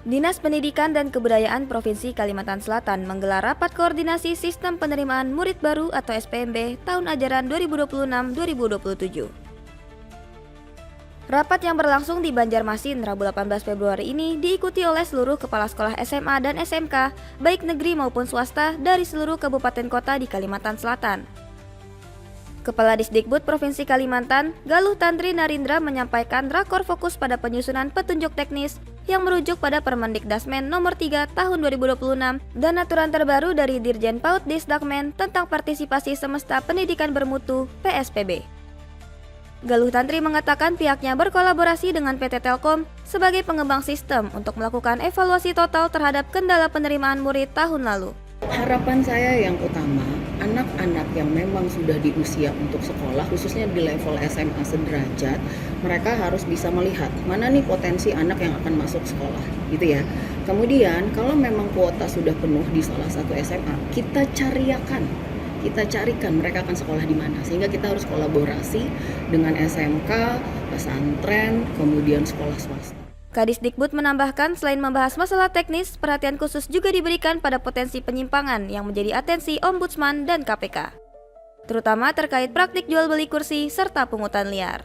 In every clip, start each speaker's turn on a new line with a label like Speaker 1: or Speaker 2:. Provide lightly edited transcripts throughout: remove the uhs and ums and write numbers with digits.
Speaker 1: Dinas Pendidikan dan Kebudayaan Provinsi Kalimantan Selatan menggelar rapat koordinasi sistem penerimaan murid baru atau SPMB tahun ajaran 2026-2027. Rapat yang berlangsung di Banjarmasin Rabu 18 Februari ini diikuti oleh seluruh kepala sekolah SMA dan SMK, baik negeri maupun swasta dari seluruh kabupaten kota di Kalimantan Selatan. Kepala Disdikbud Provinsi Kalimantan, Galuh Tantri Narindra menyampaikan rakor fokus pada penyusunan petunjuk teknis yang merujuk pada Permendikdasmen nomor 3 tahun 2026 dan aturan terbaru dari Dirjen PAUD Disdakmen tentang partisipasi semesta pendidikan bermutu (PSPB). Galuh Tantri mengatakan pihaknya berkolaborasi dengan PT Telkom sebagai pengembang sistem untuk melakukan evaluasi total terhadap kendala penerimaan murid tahun lalu.
Speaker 2: Harapan saya yang utama, anak-anak yang memang sudah di usia untuk sekolah, khususnya di level SMA sederajat, mereka harus bisa melihat mana nih potensi anak yang akan masuk sekolah, gitu ya. Kemudian, kalau memang kuota sudah penuh di salah satu SMA, kita carikan mereka akan sekolah di mana. Sehingga kita harus kolaborasi dengan SMK, pesantren, kemudian sekolah swasta.
Speaker 1: Kadisdikbud menambahkan selain membahas masalah teknis, perhatian khusus juga diberikan pada potensi penyimpangan yang menjadi atensi Ombudsman dan KPK, terutama terkait praktik jual beli kursi serta pungutan liar.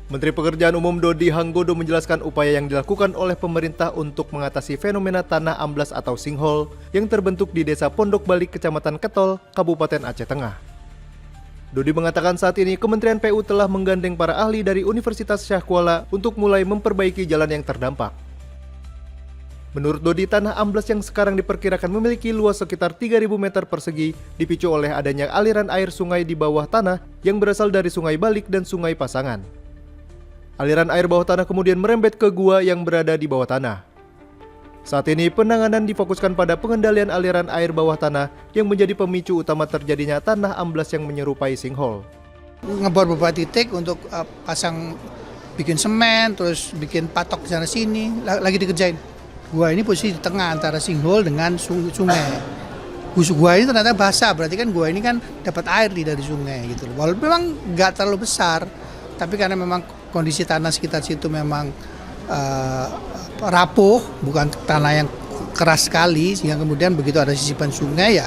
Speaker 3: Menteri Pekerjaan Umum Dodi Hanggodo menjelaskan upaya yang dilakukan oleh pemerintah untuk mengatasi fenomena tanah amblas atau sinkhole yang terbentuk di Desa Pondok Balik, Kecamatan Ketol, Kabupaten Aceh Tengah. Dodi mengatakan saat ini Kementerian PU telah menggandeng para ahli dari Universitas Syah Kuala untuk mulai memperbaiki jalan yang terdampak. Menurut Dodi, tanah amblas yang sekarang diperkirakan memiliki luas sekitar 3.000 meter persegi dipicu oleh adanya aliran air sungai di bawah tanah yang berasal dari Sungai Balik dan Sungai Pasangan. Aliran air bawah tanah kemudian merembet ke gua yang berada di bawah tanah. Saat ini penanganan difokuskan pada pengendalian aliran air bawah tanah yang menjadi pemicu utama terjadinya tanah amblas yang menyerupai sinkhole.
Speaker 4: Ngebor beberapa titik untuk pasang bikin semen, terus bikin patok di sana sini, lagi dikerjain. Gua ini posisi di tengah antara sinkhole dengan sungai. Gua ini ternyata basah, berarti kan gua ini kan dapat air dari sungai gitu loh. Walaupun memang nggak terlalu besar, tapi karena memang kondisi tanah sekitar situ memang rapuh, bukan tanah yang keras sekali, sehingga kemudian begitu ada sisipan sungai ya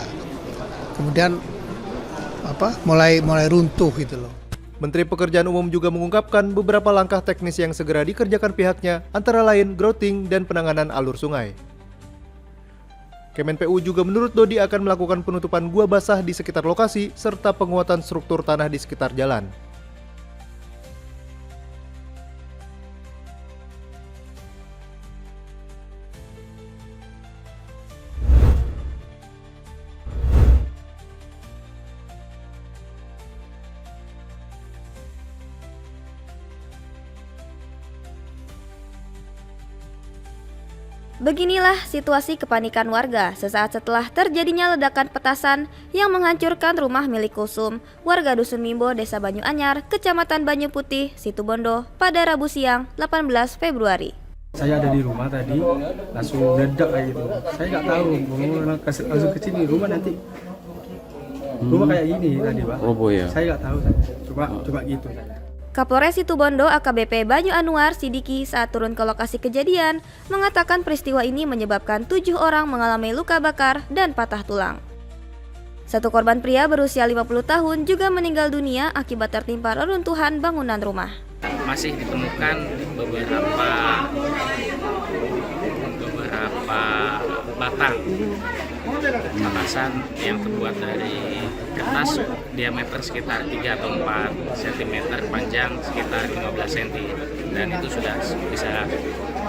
Speaker 4: kemudian mulai runtuh gitu loh.
Speaker 3: Menteri Pekerjaan Umum juga mengungkapkan beberapa langkah teknis yang segera dikerjakan pihaknya, antara lain grouting dan penanganan alur sungai. Kemen PU juga menurut Dodi akan melakukan penutupan gua basah di sekitar lokasi serta penguatan struktur tanah di sekitar jalan.
Speaker 1: Beginilah situasi kepanikan warga sesaat setelah terjadinya ledakan petasan yang menghancurkan rumah milik Kulsum, warga Dusun Mimbo, Desa Banyu Anyar, Kecamatan Banyu Putih, Situbondo, pada Rabu siang 18 Februari.
Speaker 5: Saya ada di rumah tadi, langsung meledak kayak gitu. Saya nggak tahu, langsung ke sini rumah nanti. Rumah kayak gini tadi, Pak.
Speaker 6: Robo ya.
Speaker 5: Saya nggak tahu, cuma gitu.
Speaker 1: Kapolres Situbondo AKBP Banyu Anwar Sidiki saat turun ke lokasi kejadian mengatakan peristiwa ini menyebabkan 7 orang mengalami luka bakar dan patah tulang. Satu korban pria berusia 50 tahun juga meninggal dunia akibat tertimpa reruntuhan bangunan rumah.
Speaker 7: Masih ditemukan beberapa batang petasan yang terbuat dari kertas diameter sekitar 3 atau 4 cm, panjang sekitar 15 cm, dan itu sudah bisa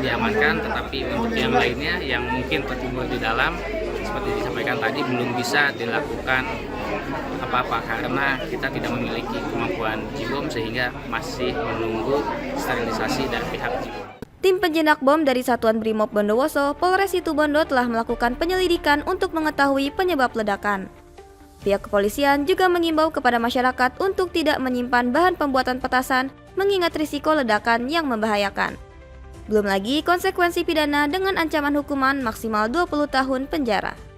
Speaker 7: diamankan. Tetapi untuk yang lainnya yang mungkin terkubur di dalam, seperti disampaikan tadi, belum bisa dilakukan apa-apa karena kita tidak memiliki kemampuan Jibom, sehingga masih menunggu sterilisasi dari pihak Jibom.
Speaker 1: Tim penjinak bom dari Satuan Brimob Bondowoso, Polres Situbondo telah melakukan penyelidikan untuk mengetahui penyebab ledakan. Pihak kepolisian juga mengimbau kepada masyarakat untuk tidak menyimpan bahan pembuatan petasan mengingat risiko ledakan yang membahayakan. Belum lagi konsekuensi pidana dengan ancaman hukuman maksimal 20 tahun penjara.